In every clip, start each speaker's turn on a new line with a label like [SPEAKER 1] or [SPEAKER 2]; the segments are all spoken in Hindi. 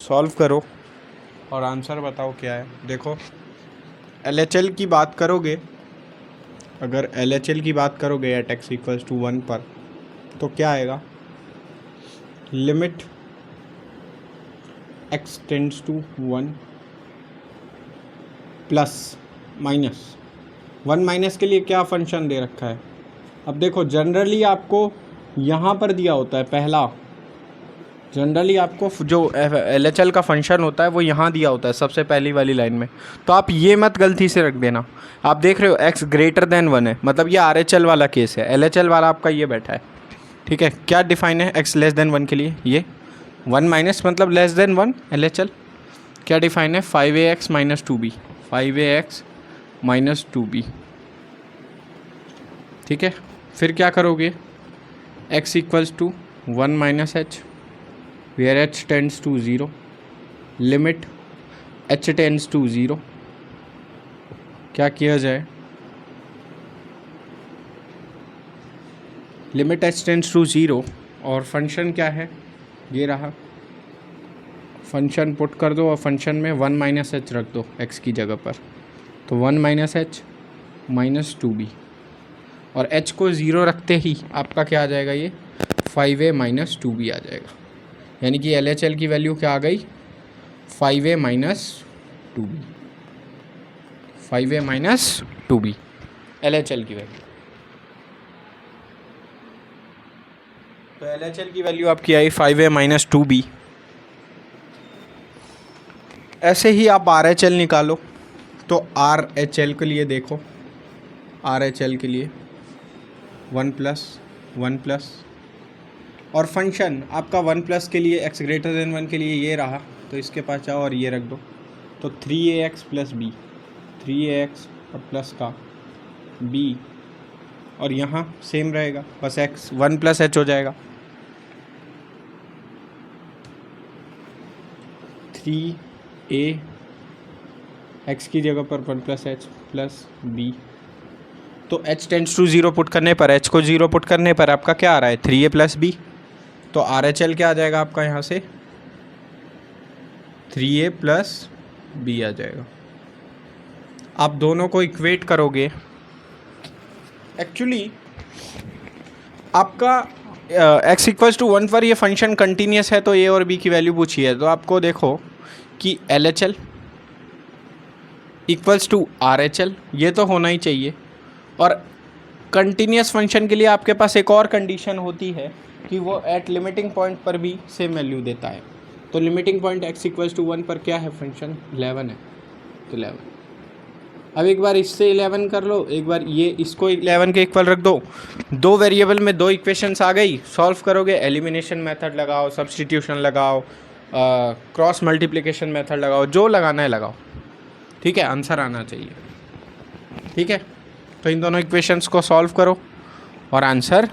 [SPEAKER 1] सॉल्व करो और आंसर बताओ क्या है। देखो LHL की बात करोगे, अगर LHL की बात करोगे एट x इक्वल्स टू 1 पर, तो क्या आएगा, limit x tends to 1 plus minus 1 minus के लिए क्या फंक्शन दे रखा है। अब देखो जनरली आपको यहाँ पर दिया होता है पहला, जनरली आपको जो LHL का फंक्शन होता है वो यहाँ दिया होता है सबसे पहली वाली लाइन में, तो आप ये मत गलती से रख देना। आप देख रहे हो x ग्रेटर देन 1 है, मतलब ये RHL वाला केस है, LHL वाला आपका ये बैठा है, ठीक है। क्या डिफाइन है x लेस देन 1 के लिए, ये 1 माइनस मतलब लेस देन 1 LHL। क्या डिफाइन है, 5ax minus 2b, 5ax minus 2b, ठीक है। फिर क्या करोगे, x equals to 1 minus h where h tends to 0, limit h tends to 0, क्या किया जाए, लिमिट h tends to 0 और फंक्शन क्या है, ये रहा, फंक्शन पुट कर दो और फंक्शन में 1 माइनस h रख दो x की जगह पर, तो 1 माइनस h माइनस 2b, और h को 0 रखते ही आपका क्या आ जाएगा, ये 5a माइनस 2b आ जाएगा। यानी कि LHL की वैल्यू क्या आ गई, 5a minus 2b, 5a minus 2b LHL की वैल्यू। तो LHL की वैल्यू आपकी आई 5a माइनस 2b। ऐसे ही आप RHL निकालो, तो RHL के लिए देखो, RHL के लिए 1 प्लस और फंक्शन आपका 1 प्लस के लिए x ग्रेटर देन 1 के लिए ये रहा, तो इसके पास जाओ और ये रख दो, तो 3ax प्लस b, 3ax और प्लस का b, और यहाँ सेम रहेगा, बस x 1 प्लस h हो जाएगा, 3a x की जगह पर 1 प्लस h प्लस b, तो h टेंड्स टू 0 पुट करने पर, h को 0 पुट करने पर आपका क्या आ रहा है, 3a प्लस b, तो RHL क्या आ जाएगा आपका यहाँ से, 3a प्लस b आ जाएगा। आप दोनों को इक्वेट करोगे, एक्चुअली आपका x इक्वल्स टू 1 पर ये फंक्शन कंटिन्यूस है, तो a और b की वैल्यू पूछी है, तो आपको देखो कि LHL इक्वल्स टू RHL ये तो होना ही चाहिए, और कंटिन्यूस फंक्शन के लिए आपके पास एक और कंडीशन होती है कि वो एट लिमिटिंग पॉइंट पर भी सेम वैल्यू देता है। तो limiting point x equals to 1 पर क्या है, फंक्शन 11 है, तो 11। अब एक बार इससे 11 कर लो, एक बार ये इसको 11 के इक्वल रख दो, दो वेरिएबल में दो इक्वेशंस आ गई, सॉल्व करोगे, एलिमिनेशन मेथड लगाओ, सब्स्टिट्यूशन लगाओ, क्रॉस मल्टीप्लिकेशन मेथड लगाओ, जो लगाना है लगाओ, ठीक है, आंसर आना चाहिए, ठीक है। तो इन दोनों इक्वेशंस को सॉल्व करो और आंसर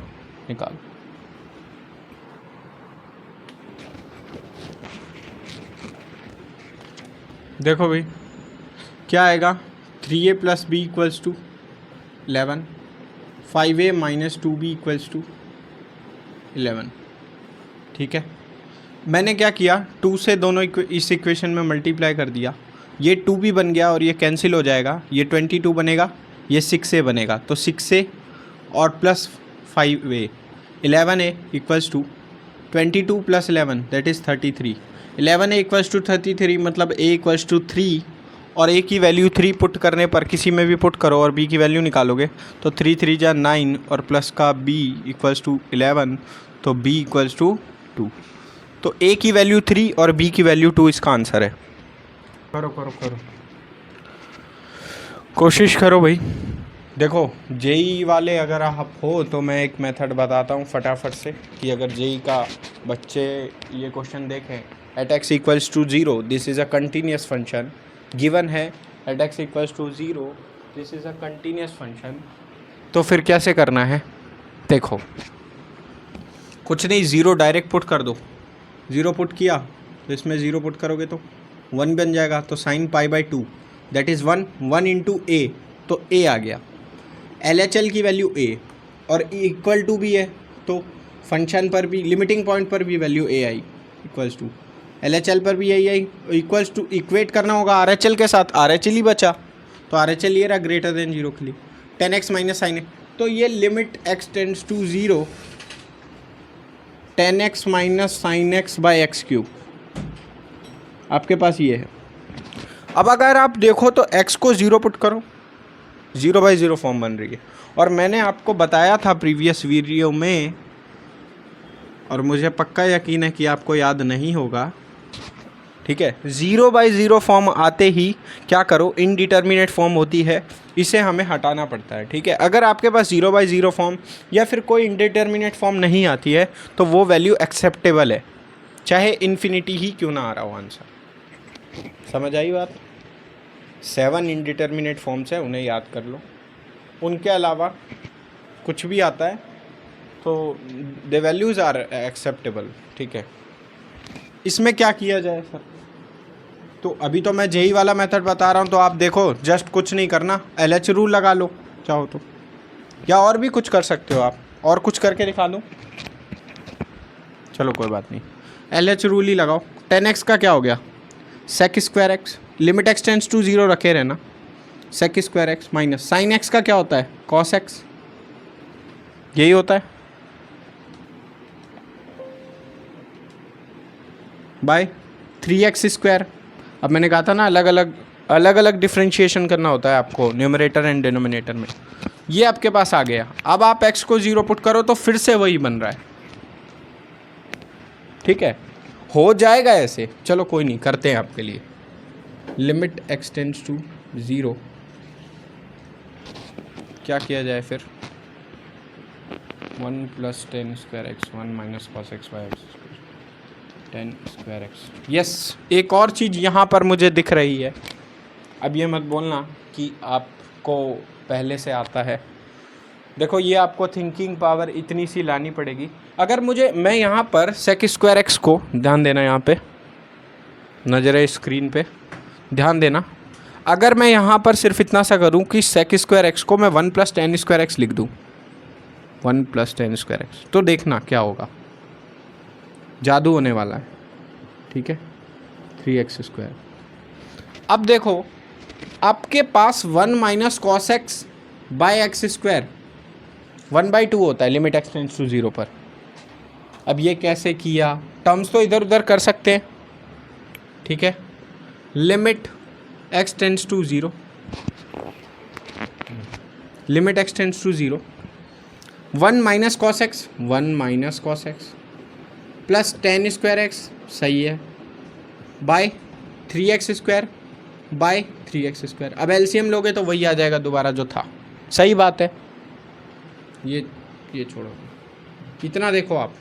[SPEAKER 1] निकालो। देखो भाई क्या आएगा, 3a plus b equals to 11, 5a minus 2b equals to 11, ठीक है। मैंने क्या किया, 2 से दोनों इस इक्वेशन में मल्टीप्लाई कर दिया, ये 2b बन गया और ये कैंसिल हो जाएगा, ये 22 बनेगा, ये 6a बनेगा, तो 6a और plus 5a 11a equals to 22 plus 11 that is 33, 11a equals to 33 मतलब a इक्वल्स टू 3, और a की वैल्यू 3 पुट करने पर, किसी में भी पुट करो और b की वैल्यू निकालोगे, तो 3 3 जा 9 और प्लस का b इक्वल्स टू 11, तो b इक्वल्स टू 2, तो a की वैल्यू 3 और b की वैल्यू 2 इसका आंसर है। करो करो करो, कोशिश करो भाई। देखो जेई वाले अगर आप हो तो मैं एक मेथड बताता हूँ फटाफट से, कि अगर जेई का बच्चे ये क्वेश्चन देखें, at x equals to 0 this is a continuous function, given है at x equals to 0 this is a continuous function, तो फिर कैसे करना है, देखो कुछ नहीं, 0 डायरेक्ट पुट कर दो, 0 पुट किया तो इसमें 0 पुट करोगे तो 1 बन जाएगा, तो sine pi by 2 that is 1 into a, तो a आ गया, LHL की वैल्यू a और इक्वल टू भी है, तो फंक्शन पर भी लिमिटिंग पॉइंट पर भी value a I equals to LHL पर भी यही इक्वल्स टू इक्वेट करना होगा RHL के साथ, RHL ही बचा, तो RHL ये रहा ग्रेटर देन 0 के लिए 10x माइनस साइन एक्स। तो ये limit x tends to 0 10x minus sine x by x cube आपके पास ये है। अब अगर आप देखो तो x को 0 पुट करो, 0/0 फॉर्म बन रही है। और मैंने आपको बताया था प्रीवियस वीडियो में, और मुझे पक्का यकीन है कि आपको याद नहीं होगा, ठीक है। 0/0 फॉर्म आते ही क्या करो, इनडिटर्मिनेट फॉर्म होती है, इसे हमें हटाना पड़ता है, ठीक है। अगर आपके पास 0/0 फॉर्म या फिर कोई इनडिटर्मिनेट फॉर्म नहीं आती है तो वो वैल्यू एक्सेप्टेबल है, चाहे इन्फिनिटी ही क्यों ना आ रहा हो आंसर। समझ आई बात? 7 इनडिटर्मिनेट फॉर्म्स है, उन्हें याद कर लो। उनके अलावा कुछ भी आता है तो द वैल्यूज़ आर एक्सेप्टेबल, ठीक है। इसमें क्या किया जाए सर? तो अभी तो मैं जेई वाला मेथड बता रहा हूँ, तो आप देखो जस्ट कुछ नहीं करना, LH रूल लगा लो चाहो तो, या और भी कुछ कर सकते हो आप, और कुछ करके दिखा दूँ, चलो कोई बात नहीं, LH रूल ही लगाओ। 10x का क्या हो गया, sec square x, limit x tends to 0 रखे रहना, sec square x minus sine x का क्या होता है, cos x, यही होता है, बाय 3x स्क्वायर। अब मैंने कहा था ना अलग अलग डिफ्रेंशिएशन करना होता है आपको न्यूमरेटर एंड डिनोमिनेटर में, ये आपके पास आ गया। अब आप x को 0 पुट करो तो फिर से वही बन रहा है, ठीक है, हो जाएगा ऐसे, चलो कोई नहीं, करते हैं आपके लिए। लिमिट x टेंड्स टू 0, क्या किया जाए फिर, 1 + 10 square x 1 minus cos x by x 10 square x. Yes, एक और चीज़ यहाँ पर मुझे दिख रही है, अब ये मत बोलना कि आपको पहले से आता है। देखो ये आपको थिंकिंग पावर इतनी सी लानी पड़ेगी। अगर मैं यहाँ पर सेक स्क्वायर एक्स को, ध्यान देना यहाँ पे, नज़र है स्क्रीन पे, ध्यान देना, अगर मैं यहाँ पर सिर्फ इतना सा करूँ कि सेक स्क्वायर एक्स को मैं 1 + 10 स्क्वायर एक्स लिख दूँ, 1 + 10 स्क्वायर एक्स, तो देखना क्या होगा, जादू होने वाला है, ठीक है, 3x स्क्वायर। अब देखो आपके पास 1 minus cos x by x square 1/2 होता है लिमिट x टेंड्स टू 0 पर। अब ये कैसे किया, टर्म्स तो इधर उधर कर सकते हैं, ठीक है। Limit x tends to 0, limit x tends to 0, 1 minus cos x, 1 minus cos x plus 10 square x, सही है, by 3x square by 3x square. अब एलसीएम लोगे तो वही आ जाएगा दोबारा जो था, सही बात है। ये छोड़ो, इतना देखो आप,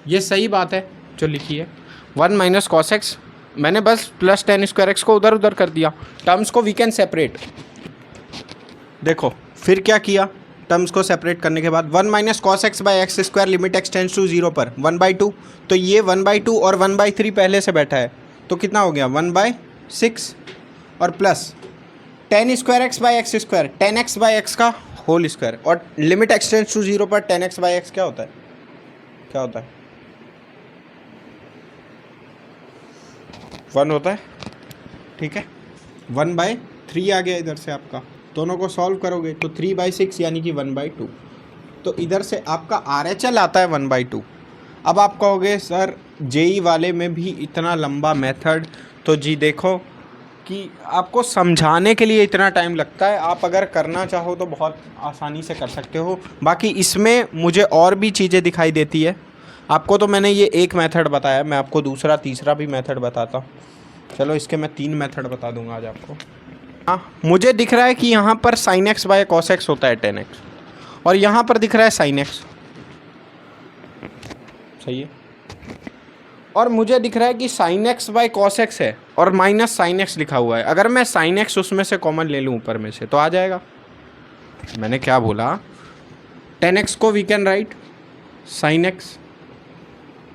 [SPEAKER 1] ये सही बात है जो लिखी है, 1 माइनस कॉस एक्स, मैंने बस प्लस 10 स्क्वायर एक्स को उधर उधर कर दिया, टर्म्स को वी कैन सेपरेट। देखो फिर क्या किया, टर्म्स को सेपरेट करने के बाद 1 minus cos x by x square limit x tends to 0 पर 1/2, तो ये 1/2 और 1/3 पहले से बैठा है, तो कितना हो गया 1/6 और plus 10 square x by x square 10x by x का होल स्क्वायर, और लिमिट x टेंड्स टू 0 पर 10x बाई एक्स क्या होता है, क्या होता है 1 होता है, ठीक है। 1/3 आ गया इधर से आपका, दोनों को सॉल्व करोगे तो 3/6 यानी कि 1/2, तो इधर से आपका RHL आता है 1/2। अब आप कहोगे सर जेई वाले में भी इतना लंबा मेथड, तो जी देखो कि आपको समझाने के लिए इतना टाइम लगता है, आप अगर करना चाहो तो बहुत आसानी से कर सकते हो। बाकी इसमें मुझे और भी चीज़ें दिखाई देती है, आपको तो मैंने ये एक मेथड बताया, मैं आपको दूसरा तीसरा भी मेथड बताता हूँ। चलो इसके मैं 3 मेथड बता दूंगा आज आपको। हाँ, मुझे दिख रहा है कि यहाँ पर sign x by cos x होता है 10x, और यहाँ पर दिख रहा है साइन एक्स, सही है, और मुझे दिख रहा है कि sign x by cos x है और माइनस साइन एक्स लिखा हुआ है। अगर मैं साइन एक्स उसमें से कॉमन ले लूँ ऊपर में से तो आ जाएगा। मैंने क्या बोला, 10x को we can write sine x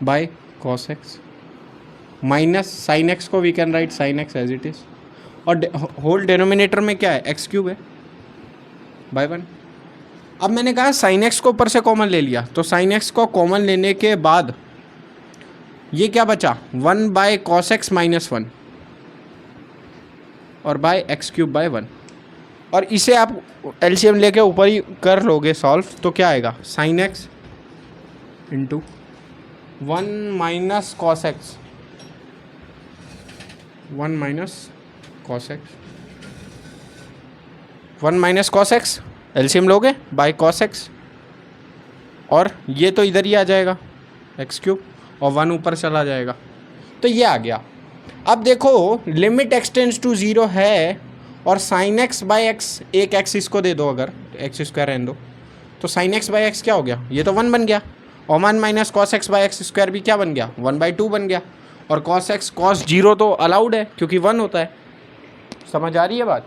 [SPEAKER 1] by cos x, minus sine x को we can write sine x as it is, और होल डिनोमिनेटर में क्या है x³ है बाय 1। अब मैंने कहा साइन एक्स को ऊपर से कॉमन ले लिया, तो साइन एक्स को कॉमन लेने के बाद ये क्या बचा 1 बाय कॉस एक्स माइनस 1 और बाय एक्स क्यूब बाय 1, और इसे आप एलसीएम लेके ऊपर ही कर लोगे सॉल्व तो क्या आएगा sine x into 1 minus cos x, 1 minus cos x, 1 minus cos x LCM लोगे बाय कॉस एक्स, और ये तो इधर ही आ जाएगा एक्स क्यूब और 1 ऊपर चला जाएगा, तो ये आ गया। अब देखो लिमिट एक्सटेंड्स टू 0 है और साइन एक्स बाई एक्स, एक एक्स इसको दे दो, अगर एक्स स्क्वायर रहने दो तो साइन एक्स बाई एक्स क्या हो गया, ये तो 1 बन गया, और 1 minus cos x by x square भी क्या बन गया 1/2 बन गया, और कॉस एक्स कॉस 0 तो अलाउड है क्योंकि 1 होता है। समझ आ रही है बात?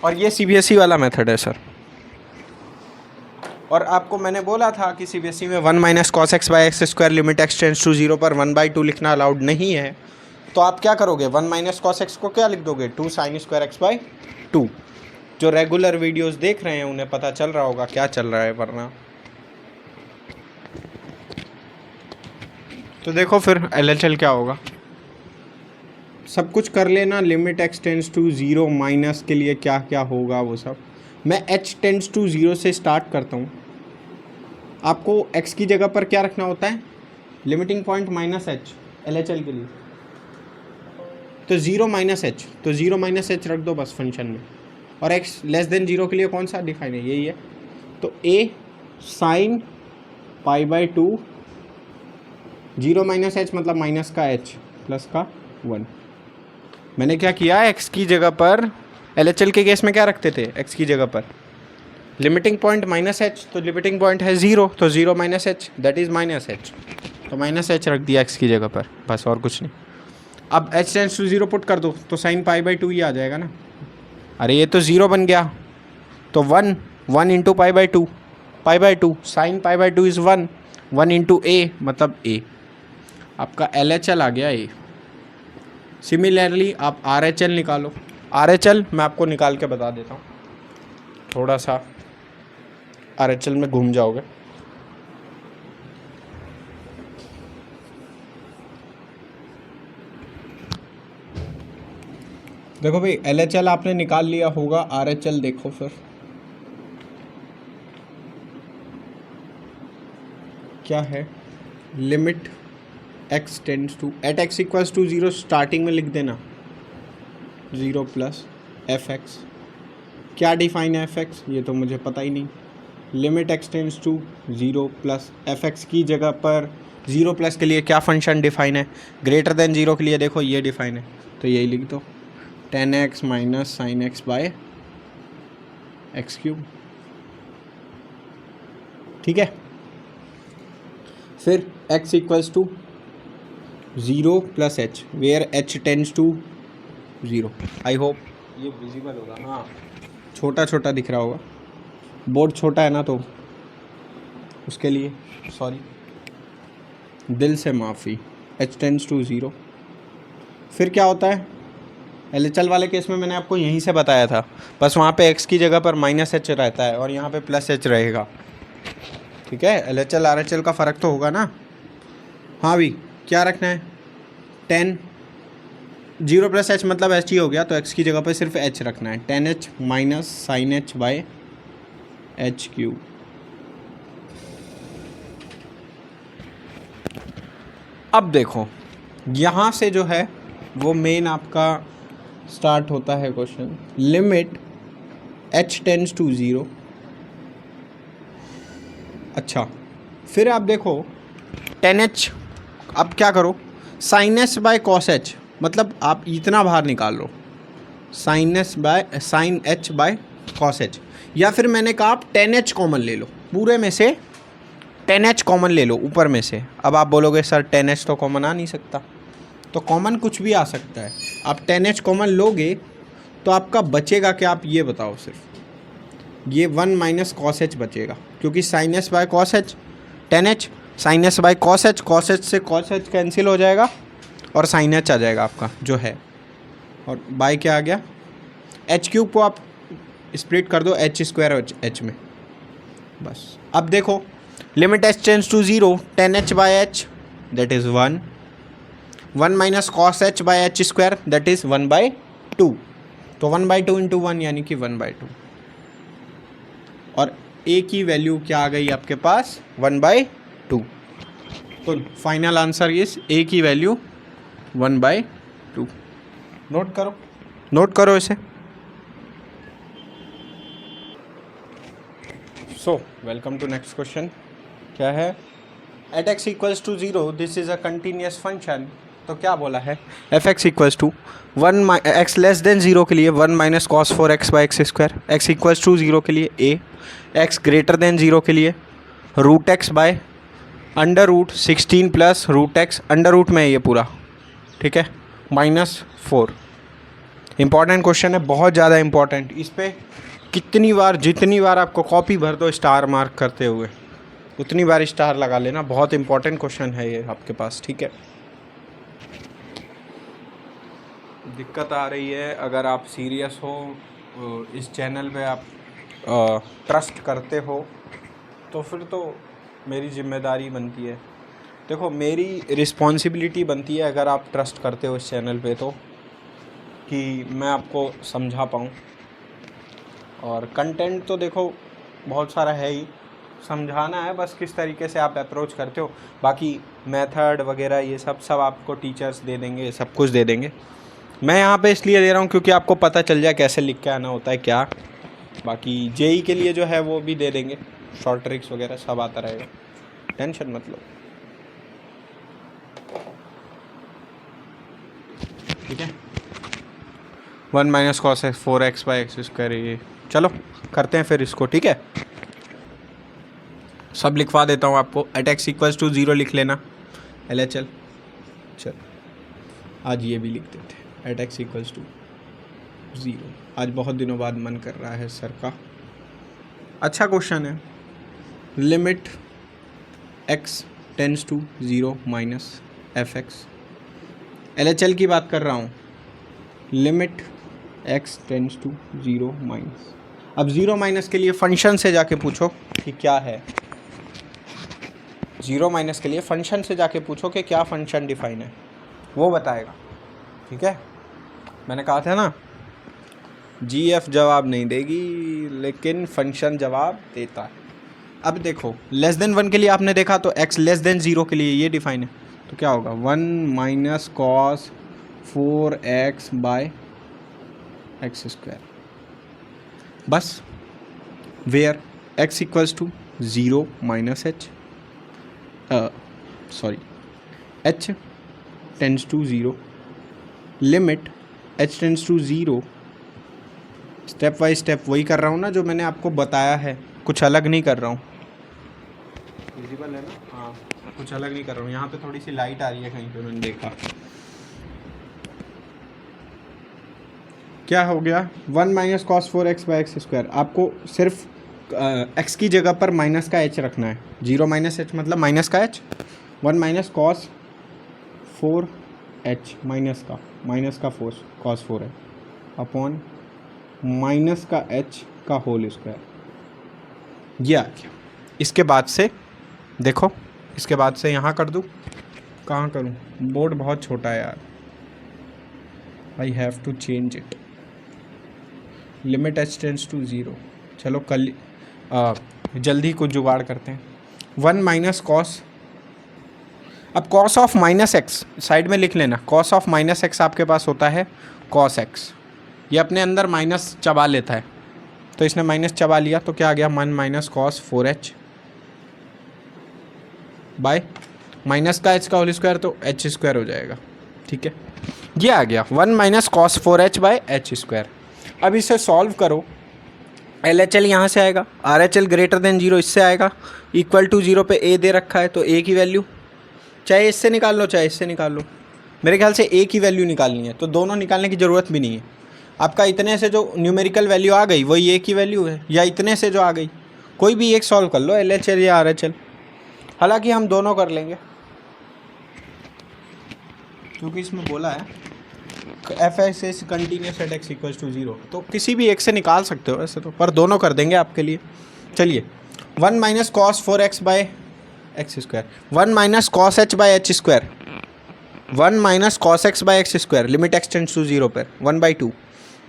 [SPEAKER 1] और ये सीबीएसई वाला मेथड है सर। और आपको मैंने बोला था कि सीबीएसई में 1 minus cos x by x square limit x tends to 0 पर 1/2 लिखना अलाउड नहीं है, तो आप क्या करोगे 1 माइनस कॉस एक्स को क्या लिख दोगे 2 साइन स्क्वायर एक्स बाई 2। जो रेगुलर वीडियोस देख रहे हैं उन्हें पता चल रहा होगा क्या चल रहा है, वरना तो देखो फिर एलएचएल क्या होगा, सब कुछ कर लेना, लिमिट एक्सटेंड्स टू 0 माइनस के लिए क्या क्या होगा वो सब। मैं h टेंड्स टू 0 से स्टार्ट करता हूँ। आपको x की जगह पर क्या रखना होता है, limiting point minus h LHL के लिए, तो 0 माइनस h, तो 0 माइनस h रख दो बस फंक्शन में, और x लेस देन 0 के लिए कौन सा डिफाइन है, यही है, तो a साइन π/2, 0 माइनस h मतलब माइनस का h प्लस का 1। मैंने क्या किया, x की जगह पर एलएचएल के केस में क्या रखते थे, x की जगह पर लिमिटिंग पॉइंट माइनस h, तो लिमिटिंग पॉइंट है 0, तो 0 minus h that is minus h, तो माइनस h रख दिया x की जगह पर, बस और कुछ नहीं। अब h टेंड्स टू 0 पुट कर दो तो साइन π/2 ही आ जाएगा ना, अरे ये तो 0 बन गया, तो 1 into π/2 sine π/2 is 1 into a मतलब a, आपका एलएचएल आ गया a। सिमिलरली आप आरएचएल निकालो, आरएचएल मैं आपको निकाल के बता देता हूँ, थोड़ा सा आरएचएल में घूम जाओगे। देखो भाई एलएचएल आपने निकाल लिया होगा, आरएचएल देखो फिर क्या है, limit x tends to at x equals to 0 starting में लिख देना 0 प्लस एफ एक्स, क्या डिफाइन है एफ एक्स ये तो मुझे पता ही नहीं, limit x tends to 0 plus f x की जगह पर 0 प्लस के लिए क्या फंक्शन डिफाइन है, ग्रेटर देन 0 के लिए देखो ये डिफाइन है, तो यही लिख दो 10x minus sine x by x cube, ठीक है। फिर x equals to 0 plus h where h tends to 0। I hope ये विजिबल होगा, हाँ छोटा छोटा दिख रहा होगा, बोर्ड छोटा है ना तो उसके लिए सॉरी, दिल से माफ़ी। h टेंड्स टू 0, फिर क्या होता है, एलएचएल वाले केस में मैंने आपको यहीं से बताया था, बस वहाँ पे x की जगह पर माइनस h रहता है और यहाँ पे प्लस h रहेगा, ठीक है। एलएचएल आरएचएल का फ़र्क तो होगा ना। हाँ भी क्या रखना है 10, 0 प्लस h मतलब h ही हो गया, तो x की जगह पर सिर्फ h रखना है, 10h minus sine h by h cube. अब देखो यहाँ से जो है वो मेन आपका स्टार्ट होता है question, limit h tends to 0। अच्छा फिर आप देखो 10h, अब क्या करो sine h by cos h, मतलब आप इतना बाहर निकाल लो sine h by cos h, या फिर मैंने कहा आप 10h कॉमन ले लो, पूरे में से 10h कॉमन ले लो ऊपर में से। अब आप बोलोगे सर 10h तो कॉमन आ नहीं सकता, तो कॉमन कुछ भी आ सकता है, आप 10h कॉमन लोगे तो आपका बचेगा क्या, आप ये बताओ, सिर्फ ये 1 माइनस कॉस एच बचेगा, क्योंकि sine h by cos h 10h, sine h by cos h से कॉस एच कैंसिल हो जाएगा और साइन एच आ जाएगा आपका जो है, और बाय क्या आ गया एच क्यूब को आप स्प्लिट कर दो एच स्क्वायर एच में, बस। अब देखो limit h tends to 0, 10h by h that is 1, 1 minus cos h by h square that is 1/2, तो 1/2 इंटू 1 यानी कि 1/2, और ए की वैल्यू क्या आ गई आपके पास 1/2, तो फाइनल आंसर इज ए की वैल्यू 1/2। नोट करो इसे। So welcome to next question. क्या है, at x equals to 0 this is a continuous function, तो क्या बोला है, f x equals to 1 x less than 0 के लिए 1 minus cos 4x by x square, x equals to 0 के लिए ए, एक्स ग्रेटर देन 0 के लिए root x by under root 16 plus root x, under root में ये पूरा, ठीक है, -4। इंपॉर्टेंट क्वेश्चन है, बहुत ज़्यादा इंपॉर्टेंट। इस पर कितनी बार, जितनी बार आपको कॉपी भर दो स्टार मार्क करते हुए, उतनी बार स्टार लगा लेना। बहुत इंपॉर्टेंट क्वेश्चन है ये आपके पास, ठीक है। दिक्कत आ रही है, अगर आप सीरियस हो, इस चैनल पे आप ट्रस्ट करते हो, तो फिर तो मेरी जिम्मेदारी बनती है, देखो मेरी रिस्पॉन्सिबिलिटी बनती है, अगर आप ट्रस्ट करते हो इस चैनल पे, तो कि मैं आपको समझा पाऊँ। और कंटेंट तो देखो बहुत सारा है ही, समझाना है बस किस तरीके से आप अप्रोच करते हो। बाकी मेथड वगैरह ये सब आपको टीचर्स दे देंगे, सब कुछ दे देंगे। मैं यहाँ पे इसलिए दे रहा हूँ क्योंकि आपको पता चल जाए कैसे लिख के आना होता है क्या। बाकी जेई के लिए जो है वो भी दे देंगे, शॉर्ट ट्रिक्स वगैरह सब आता रहेगा, टेंशन मत लो, ठीक है। 1 minus cos 4x by x square, ये चलो करते हैं फिर इसको, ठीक है। सब लिखवा देता हूँ आपको। एट एक्स इक्वल्स टू 0 लिख लेना, LHL। चल आज ये भी लिख देते हैं, एट एक्स इक्वल्स टू 0। आज बहुत दिनों बाद मन कर रहा है सर का। अच्छा क्वेश्चन है, limit x tends to 0 minus fx। LHL की बात कर रहा हूँ, limit x tends to 0 minus. अब 0 माइनस के लिए फंक्शन से जाके पूछो कि क्या है, 0 माइनस के लिए फंक्शन से जाके पूछो कि क्या फंक्शन डिफाइन है, वो बताएगा, ठीक है। मैंने कहा था ना, GF जवाब नहीं देगी लेकिन फंक्शन जवाब देता है। अब देखो लेस देन 1 के लिए आपने देखा, तो x लेस देन 0 के लिए ये डिफाइन है, तो क्या होगा 1 minus cos 4x by x square, बस। Where x equals to 0 minus h, h tends to 0, limit h tends to 0। Step by step वही कर रहा हूँ ना जो मैंने आपको बताया है, कुछ अलग नहीं कर रहा हूँ। विजिबल है ना? हाँ, कुछ अलग नहीं कर रहा हूँ। यहाँ पे थोड़ी सी लाइट आ रही है कहीं पे, मैंने देखा। क्या हो गया, 1 minus cos 4x by x square. आपको सिर्फ x की जगह पर माइनस का h रखना है, 0 माइनस h मतलब माइनस का h। 1 minus cos 4h, minus का कॉस 4 है, अपॉन माइनस का h का होल स्क्वायर, ये आ गया। इसके बाद से देखो, इसके बाद से यहाँ कर दूँ, कहाँ करूँ, बोर्ड बहुत छोटा है यार, I have to change it. Limit h tends to 0, चलो कल जल्दी कुछ जुगाड़ करते हैं। 1 माइनस कॉस, अब cos of minus x side में लिख लेना, कॉस ऑफ माइनस एक्स आपके पास होता है कॉस एक्स, ये अपने अंदर माइनस चबा लेता है, तो इसने माइनस चबा लिया, तो क्या आ गया 1 minus cos 4h bye minus का h का होल स्क्वायर, तो h स्क्वायर हो जाएगा, ठीक है। ये आ गया 1 minus cos 4h bye h square. अब इसे सॉल्व करो, LHL यहाँ से आएगा, RHL ग्रेटर देन 0 इससे आएगा, इक्वल टू 0 पे a दे रखा है, तो a की वैल्यू चाहे इससे निकाल लो चाहे इससे निकाल लो, मेरे ख्याल से a की वैल्यू निकालनी है, तो दोनों निकालने की ज़रूरत भी नहीं है। आपका इतने से जो न्यूमेरिकल वैल्यू आ गई वही a की वैल्यू है, या इतने से जो आ गई, कोई भी एक सॉल्व कर लो, LHL या RHL। हालांकि हम दोनों कर लेंगे क्योंकि इसमें बोला है f x is continuous at x equals to 0, तो किसी भी एक से निकाल सकते हो वैसे तो, पर दोनों कर देंगे आपके लिए। चलिए 1 minus cos 4x by x square, 1 minus cos h by h square, 1 minus cos x by x square, limit x tends to 0 पर 1/2,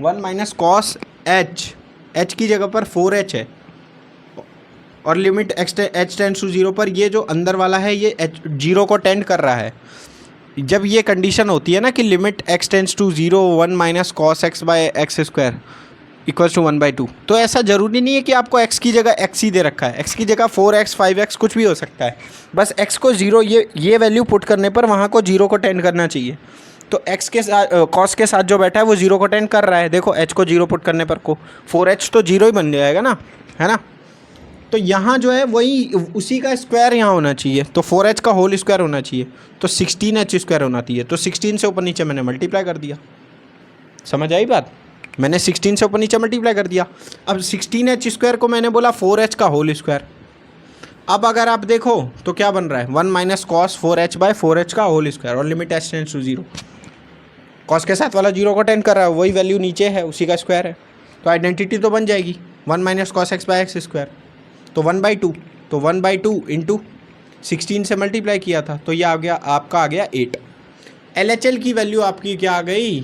[SPEAKER 1] 1 माइनस कॉस एच, एच की जगह पर 4h है और लिमिट एच टेंड्स टू 0 पर ये जो अंदर वाला है ये एच 0 को टेंड कर रहा है। जब ये कंडीशन होती है ना कि limit x tends to 0, 1 minus cos x by x square equals to 1/2, तो ऐसा ज़रूरी नहीं है कि आपको x की जगह x ही दे रखा है, x की जगह 4x 5x कुछ भी हो सकता है, बस x को 0 ये वैल्यू पुट करने पर वहाँ को 0 को टेंड करना चाहिए। तो x के साथ cos के साथ जो बैठा है वो 0 को टेंड कर रहा है, देखो h को 0 पुट करने पर को 4h तो 0 ही बन जाएगा ना, है ना। तो यहाँ जो है वही उसी का स्क्वायर यहाँ होना चाहिए, तो 4h का होल स्क्वायर होना चाहिए, तो 16h स्क्वायर होना चाहिए, तो 16 से ऊपर नीचे मैंने मल्टीप्लाई कर दिया, समझ आई बात, मैंने 16 से ऊपर नीचे मल्टीप्लाई कर दिया। अब 16h स्क्वायर को मैंने बोला 4h का होल स्क्वायर। अब अगर आप देखो तो क्या बन रहा है, 1 minus cos 4h by 4h का होल स्क्वायर और limit h tends to 0, cos के साथ वाला 0 को टेंड कर रहा है, वही वैल्यू नीचे है उसी का स्क्वायर है, तो आइडेंटिटी तो बन जाएगी 1 minus cos x by x square, तो 1/2, तो 1/2 इंटू 16 से मल्टीप्लाई किया था तो ये आ गया आपका, आ गया 8। LHL की वैल्यू आपकी क्या आ गई,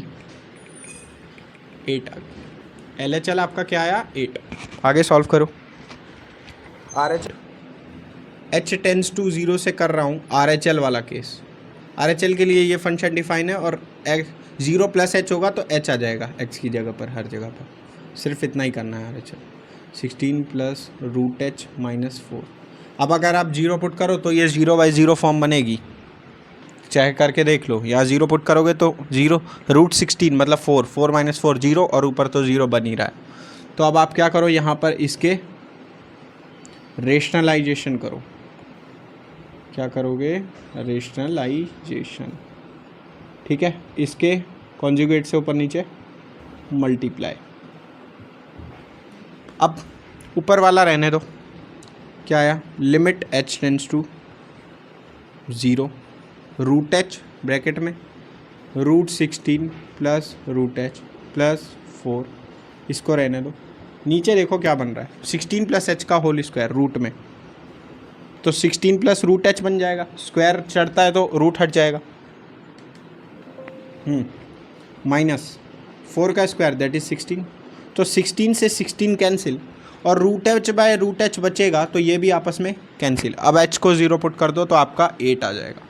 [SPEAKER 1] 8 आ गई। LHL आपका क्या आया, 8। आगे सॉल्व करो। RH H टेंड्स टू 0 से कर रहा हूँ RHL वाला केस, RHL के लिए ये फंक्शन डिफाइन है और 0 प्लस h होगा तो h आ जाएगा x की जगह पर, हर जगह पर, सिर्फ इतना ही करना है RHL, 16 plus root h minus 4। अब अगर आप 0 पुट करो तो ये 0/0 फॉर्म बनेगी, चाहे करके देख लो, यहाँ 0 पुट करोगे तो 0 रूट 16 मतलब 4, 4 माइनस 4 0 और ऊपर तो 0 बन ही रहा है। तो अब आप क्या करो, यहाँ पर इसके रेशनलाइजेशन करो, क्या करोगे, रेशनलाइजेशन, ठीक है, इसके कॉन्जुगेट से ऊपर नीचे मल्टीप्लाई। अब ऊपर वाला रहने दो, क्या आया, limit h tends to 0, root h bracket में root 16 plus root h plus 4, इसको रहने दो। नीचे देखो क्या बन रहा है, 16 प्लस एच का होल स्क्वायर रूट में, तो 16 प्लस रूट एच बन जाएगा, स्क्वायर चढ़ता है तो रूट हट जाएगा, माइनस 4 का स्क्वायर दैट इज 16, तो 16 से 16 कैंसिल और root h by root h बचेगा तो ये भी आपस में कैंसिल। अब एच को 0 पुट कर दो तो आपका 8 आ जाएगा।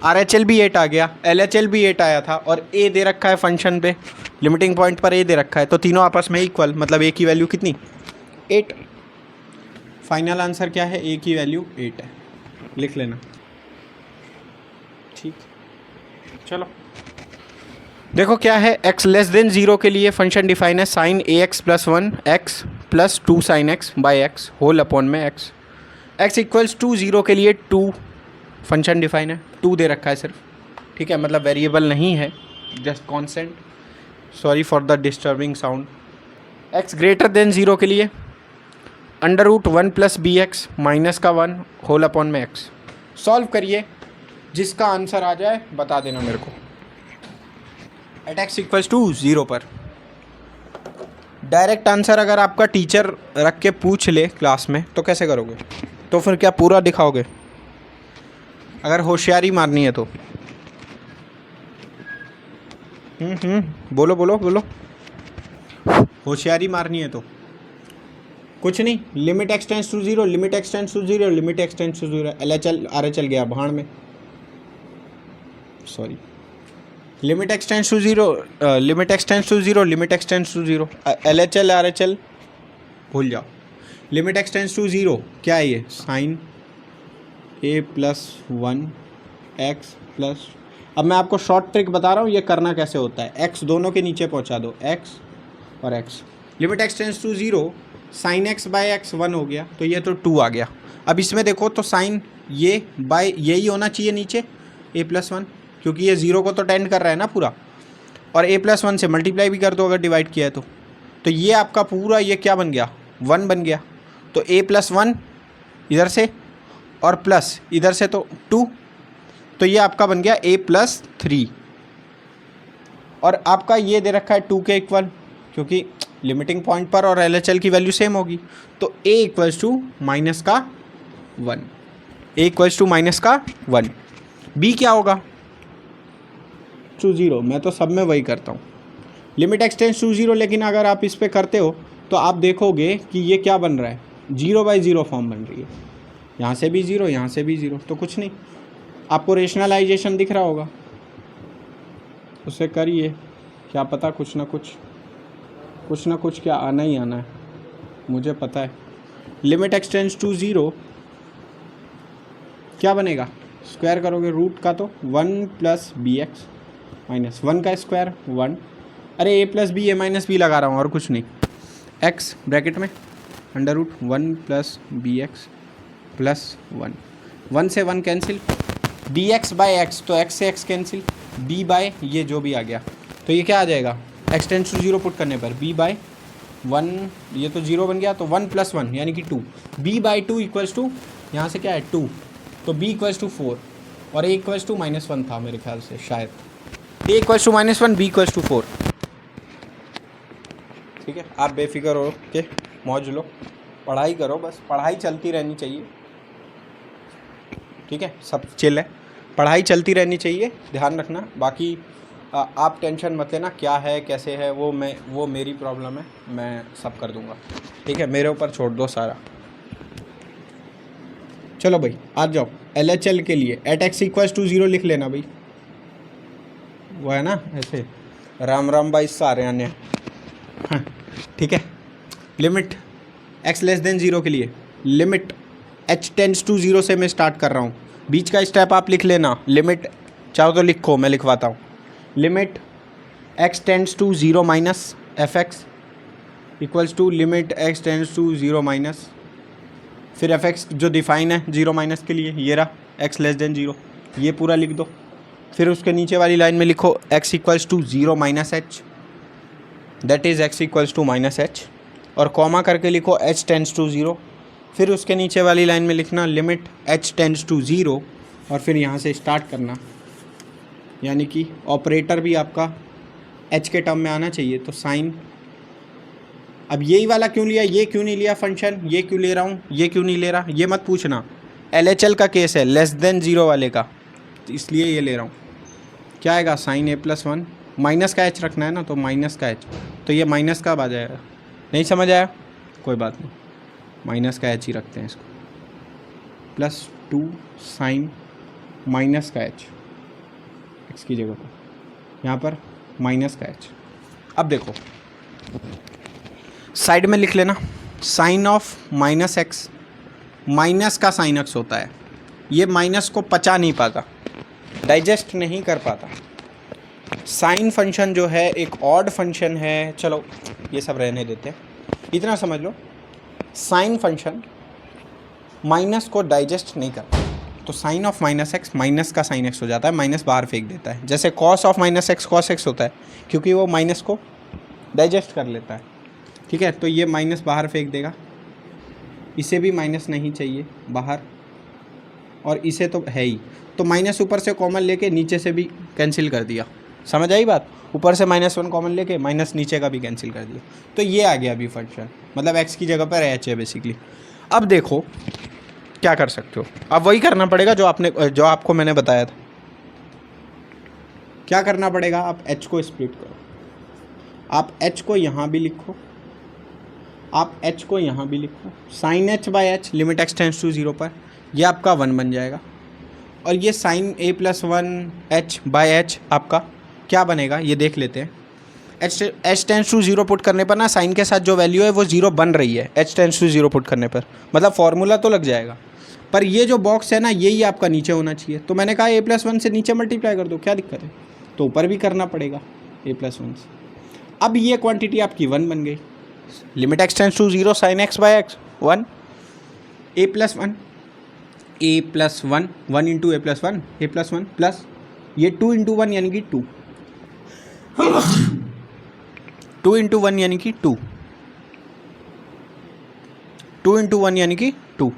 [SPEAKER 1] RHL भी 8 आ गया, LHL भी 8 आया था और a दे रखा है फंक्शन पे, लिमिटिंग पॉइंट पर a दे रखा है, तो तीनों आपस में इक्वल, मतलब a की वैल्यू कितनी, 8। फाइनल आंसर क्या है, a की वैल्यू 8 है, लिख लेना, ठीक। चलो देखो क्या है, x लेस देन 0 के लिए फंक्शन डिफाइन है sine ax plus 1 x plus 2 sine x by x whole upon में x इक्वल्स टू 0 के लिए 2 फंक्शन डिफाइन है, 2 दे रखा है सिर्फ, ठीक है, मतलब वेरिएबल नहीं है, just constant, sorry for the disturbing sound. x greater than 0 के लिए under root 1 plus b x minus का 1 होल अपॉन में x। सॉल्व करिए, जिसका आंसर आ जाए बता देना मेरे को। एट x इक्वल्स टू 0 पर डायरेक्ट आंसर अगर आपका टीचर रख के पूछ ले क्लास में तो कैसे करोगे, तो फिर क्या पूरा दिखाओगे, अगर होशियारी मारनी है तो बोलो बोलो बोलो, होशियारी मारनी है तो कुछ नहीं, limit x tends to 0, limit x tends to 0, limit x tends to 0, LHL RHL गया भाड़ में, sorry, limit x tends to 0, limit x tends to 0, limit x tends to 0, LHL RHL भूल जाओ, लिमिट एक्स टेंड्स टू 0 क्या है ये, sine a plus 1 x plus, अब मैं आपको शॉर्ट ट्रिक बता रहा हूँ ये करना कैसे होता है, x दोनों के नीचे पहुँचा दो, x और x, limit x tends to 0, sine x by x 1 हो गया, तो ये तो 2 आ गया। अब इसमें देखो तो साइन ये बाय यही होना चाहिए नीचे a प्लस 1, क्योंकि ये 0 को तो टेंड कर रहा है ना पूरा, और a प्लस 1 से मल्टीप्लाई भी कर दो अगर डिवाइड किया है तो ये आपका पूरा ये क्या बन गया, 1 बन गया, तो a प्लस 1 इधर से और प्लस इधर से तो 2, तो ये आपका बन गया a प्लस 3, और आपका ये दे रखा है 2 के इक्वल, क्योंकि लिमिटिंग पॉइंट पर और LHL की वैल्यू सेम होगी, तो a इक्वल्स टू माइनस का 1। ए इक्वल्स टू माइनस का 1। बी क्या होगा, टू 0। मैं तो सब में वही करता हूँ, लिमिट एक्सटेंस टू 0। लेकिन अगर आप इस पर करते हो तो आप देखोगे कि ये क्या बन रहा है, 0/0 फॉर्म बन रही है। यहाँ से भी 0, यहाँ से भी 0, तो कुछ नहीं, आपको रेशनलाइजेशन दिख रहा होगा, उसे करिए, क्या पता कुछ ना कुछ क्या आना ही आना है, मुझे पता है। लिमिट एक्सटेंस टू 0 क्या बनेगा, स्क्वायर करोगे रूट का तो 1 + bx माइनस 1 का स्क्वायर 1, अरे a + b a - b लगा रहा हूँ और कुछ नहीं, x ब्रैकेट में √1 + bx + 1, 1 से 1 कैंसिल, dx/x तो x से x कैंसिल, b/ ये जो भी आ गया, तो ये क्या आ जाएगा, x टेंड्स टू 0 पुट करने पर b/1, ये तो 0 बन गया, तो 1 + 1 यानी कि 2, b/2 इक्वल्स टू, यहाँ से क्या है 2, तो b इक्वल्स टू 4 और a इक्वल्स टू -1 था मेरे ख्याल से, शायद a equals to -1, b equals to 4। ठीक है, आप बेफिक्र हो के मौज लो, पढ़ाई करो, बस पढ़ाई चलती रहनी चाहिए। ठीक है, सब चिल है, पढ़ाई चलती रहनी चाहिए, ध्यान रखना। बाकी आप टेंशन मत लेना, क्या है कैसे है वो मेरी प्रॉब्लम है, मैं सब कर दूंगा। ठीक है, मेरे ऊपर छोड़ दो सारा। चलो भाई आ जाओ, LHL के लिए एट x इक्वल्स टू 0 लिख लेना भाई, वो है ना ऐसे, राम राम भाई सारे आने। हाँ, ठीक है, लिमिट x < 0 के लिए लिमिट h टेंड्स टू 0 से मैं स्टार्ट कर रहा हूँ। बीच का स्टेप आप लिख लेना, लिमिट चाहो तो लिखो, मैं लिखवाता हूँ। Limit x tends to 0 minus fx equals to limit x tends to 0 minus, फिर fx जो डिफाइन है 0 माइनस के लिए, ये रहा x < 0, ये पूरा लिख दो। फिर उसके नीचे वाली लाइन में लिखो x equals to 0 - h, that is x equals to -h, और कॉमा करके लिखो h टेंड्स टू 0। फिर उसके नीचे वाली लाइन में लिखना लिमिट h टेंड्स टू 0, और फिर यहाँ से स्टार्ट करना, यानी कि ऑपरेटर भी आपका h के टर्म में आना चाहिए, तो साइन। अब यही वाला क्यों लिया, ये क्यों नहीं लिया फंक्शन, ये क्यों ले रहा हूँ, ये क्यों नहीं ले रहा, ये मत पूछना, LHL का केस है, < 0 वाले का, तो इसलिए ये ले रहा हूँ। क्या आएगा, साइन a+1, माइनस का h रखना है ना, तो माइनस का h, तो ये माइनस का आ जाएगा। नहीं समझ आया, कोई बात नहीं, माइनस का h ही रखते हैं इसको, +2 साइन माइनस का h, x की जगह पर यहाँ पर माइनस का h। अब देखो साइड में लिख लेना, साइन ऑफ -x, माइनस का साइन x होता है, ये माइनस को पचा नहीं पाता, डाइजेस्ट नहीं कर पाता। साइन फंक्शन जो है एक ऑड फंक्शन है, चलो ये सब रहने देते हैं, इतना समझ लो, साइन फंक्शन माइनस को डाइजेस्ट नहीं करता, तो साइन ऑफ -x माइनस का साइन x हो जाता है, माइनस बाहर फेंक देता है। जैसे cos of -x cos x होता है, क्योंकि वो माइनस को डाइजेस्ट कर लेता है। ठीक है, तो ये माइनस बाहर फेंक देगा, इसे भी माइनस नहीं चाहिए बाहर, और इसे तो है ही, तो माइनस ऊपर से कॉमन लेके नीचे से भी कैंसिल कर दिया। समझ आई बात, ऊपर से -1 कॉमन लेके माइनस नीचे का भी कैंसिल कर दिया, तो ये आ गया अभी फंक्शन, मतलब x की जगह पर h है बेसिकली। अब देखो क्या कर सकते हो, अब वही करना पड़ेगा जो आपको मैंने बताया था। क्या करना पड़ेगा, आप h को स्प्लिट करो, आप h को यहाँ भी लिखो, आप h को यहाँ भी लिखो, sine h/h limit x tends to 0 पर, ये आपका 1 बन जाएगा, और ये साइन a+1 h/h आपका क्या बनेगा, ये देख लेते हैं। h टेंड्स टू 0 पुट करने पर ना, साइन के साथ जो वैल्यू है वो 0 बन रही है, h टेंड्स टू 0 पुट करने पर, मतलब फॉर्मूला तो लग जाएगा, पर ये जो बॉक्स है ना, यही आपका नीचे होना चाहिए। तो मैंने कहा a+1 से नीचे मल्टीप्लाई कर दो, क्या दिक्कत है, तो ऊपर भी करना पड़ेगा a+1 से। अब ये क्वांटिटी आपकी 1 बन गई, limit x tends to 0 sine x/x 1, a+1 1 into a+1 plus ये 2 इंटू 1 यानी कि 2, 2 इंटू 1 यानी कि 2, 2 इंटू 1 यानी कि 2,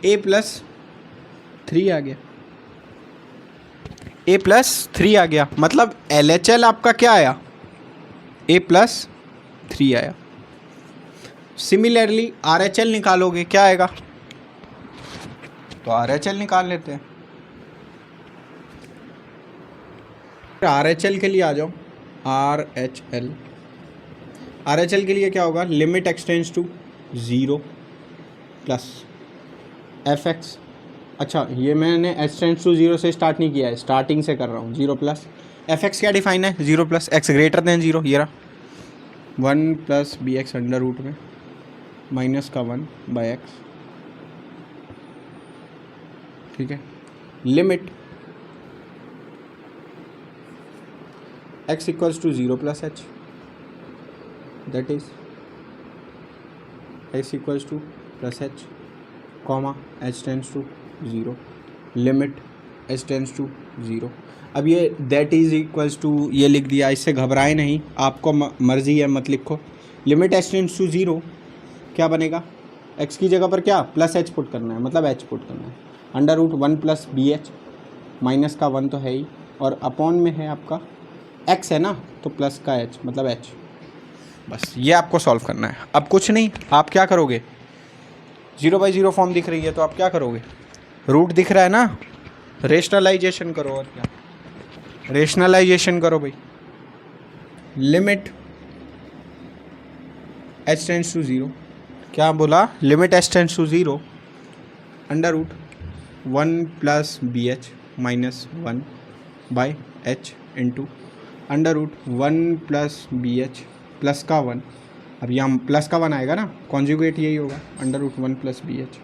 [SPEAKER 1] a+3 आ गया, a+3 आ गया, मतलब LHL आपका क्या आया, a+3 आया। सिमिलरली RHL निकालोगे, क्या आएगा, तो RHL निकाल लेते हैं। RHL के लिए आ जाओ। RHL के लिए क्या होगा, limit x tends to 0 plus fx। अच्छा, ये मैंने एक्सटेंड्स टू 0 से स्टार्ट नहीं किया है, स्टार्टिंग से कर रहा हूँ। 0 प्लस fx क्या डिफाइन है, 0 प्लस x ग्रेटर देन 0, ये रहा 1 plus b x under root में माइनस का 1 बाय एक्स। ठीक है, limit x equals to 0 plus h, that is x equals to plus h comma h tends to 0, limit h tends to 0। अब ये दैट इज इक्वल्स टू ये लिख दिया, इससे घबराए नहीं, आपको मर्जी है मत लिखो। लिमिट h टेंड्स टू 0 क्या बनेगा, x की जगह पर क्या प्लस h पुट करना है, मतलब h पुट करना है, under root 1 plus b h, minus का 1 तो है ही, और अपॉन में है आपका x है ना, तो प्लस का h मतलब h। बस ये आपको सॉल्व करना है। अब कुछ नहीं, आप क्या करोगे, 0/0 फॉर्म दिख रही है तो आप क्या करोगे, रूट दिख रहा है ना, रेशनलाइजेशन करो। और क्या, रेशनलाइजेशन करो भाई। लिमिट h टेंड्स टू 0, क्या बोला, limit h tends to 0 under root 1 plus b h minus 1 by h into under root 1 plus b h plus का 1। अब यहाँ प्लस का 1 आएगा ना, कॉन्जुगेट यही होगा, under root 1 plus b h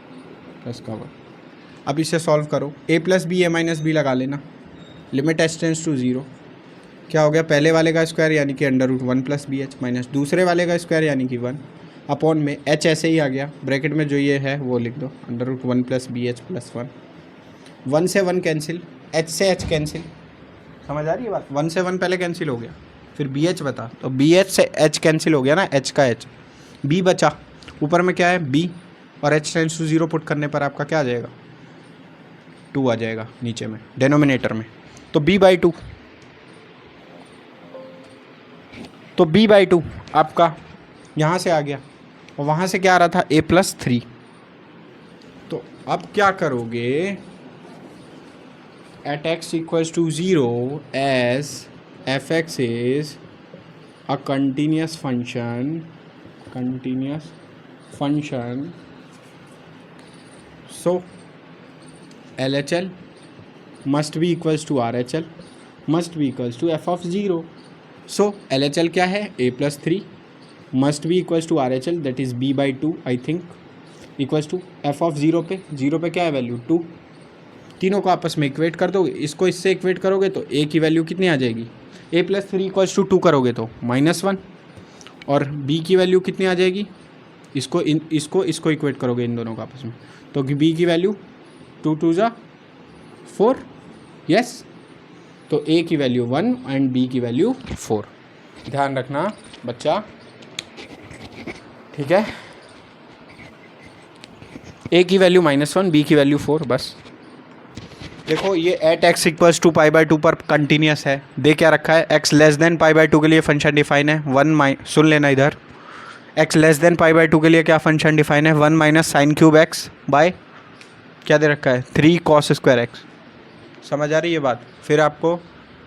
[SPEAKER 1] plus का 1। अब इसे सॉल्व करो, a plus b a minus b लगा लेना। लिमिट h टेंड्स टू 0 क्या हो गया, पहले वाले का स्क्वायर यानी कि under root 1 plus b h minus दूसरे वाले का स्क्वायर यानी कि 1 अपॉन में h ऐसे ही आ गया, ब्रैकेट में जो ये है वो लिख दो, under root 1 plus b h plus 1। 1 से 1 कैंसिल, h से h कैंसिल, समझ आ रही है बात, 1 से 1 पहले कैंसिल हो गया, फिर बी एच बता, तो बी एच से h कैंसिल हो गया ना, h का h, b बचा, ऊपर में क्या है b, और h टेंड्स टू 0 पुट करने पर आपका क्या आ जाएगा, 2 आ जाएगा नीचे में डेनोमिनेटर में, तो b/2, तो b/2 आपका यहाँ से आ गया, और वहाँ से क्या आ रहा था a प्लस 3। तो अब क्या करोगे, at x equals to 0 as fx is a continuous function, so LHL must be equals to RHL must be equals to f of 0। so LHL क्या है, a plus 3 must be equals to RHL that is b/2 I think equals to f of 0 पे क्या है वैल्यू 2, तीनों को आपस में इक्वेट कर दोगे, इसको इससे इक्वेट करोगे तो a की वैल्यू कितनी आ जाएगी, a प्लस 3 इक्वल्स टू 2 करोगे तो -1, और b की वैल्यू कितनी आ जाएगी, इसको इक्वेट करोगे इन दोनों को आपस में, तो b की वैल्यू 2 2 ज़ा 4, यस, तो a की वैल्यू 1 एंड b की वैल्यू 4। ध्यान रखना बच्चा, ठीक है, a की वैल्यू -1, b की वैल्यू 4, बस। देखो ये एट x इक्वल्स टू π/2 पर कंटिन्यूस है, दे क्या रखा है, x लेस देन π/2 के लिए फंक्शन डिफाइन है 1 सुन लेना इधर, x लेस देन π/2 के लिए क्या फंक्शन डिफाइन है, 1 minus sine cube x by क्या दे रखा है 3 cos स्क्वायर x। समझ आ रही है बात, फिर आपको